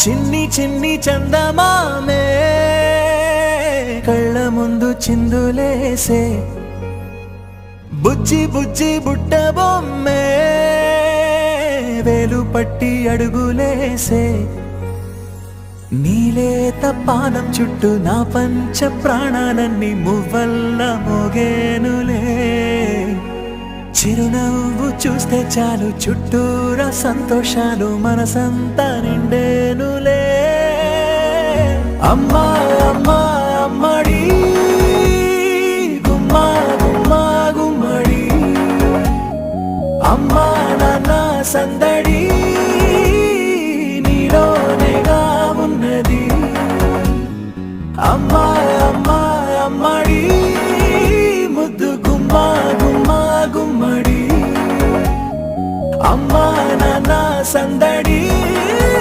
చిన్ని చిన్ని చందమామే కళ్ళ ముందు చిందులేసే, బుజ్జి బుజ్జి బుట్ట బొమ్మే వేలు పట్టి అడుగులేసే, నీలేత పానం చుట్టూ నా పంచ ప్రాణాలన్నీ మువ్వల్ల మోగేనులే. చిరునవ్వు చూస్తే చాలు చుట్టూరా సంతోషాలు మనసంతా నిండేనులే. అమ్మా అమ్మా అమ్మడి గుమ్మా గుమ్మా గుమ్మడి, అమ్మా నాన్న సందడి నీలోనేగా ఉన్నది. అమ్మా అమ్మా అమ్మడి ముద్దు గుమ్మా గుమ్మా గుమ్మడి, అమ్మా నాన్న సందడి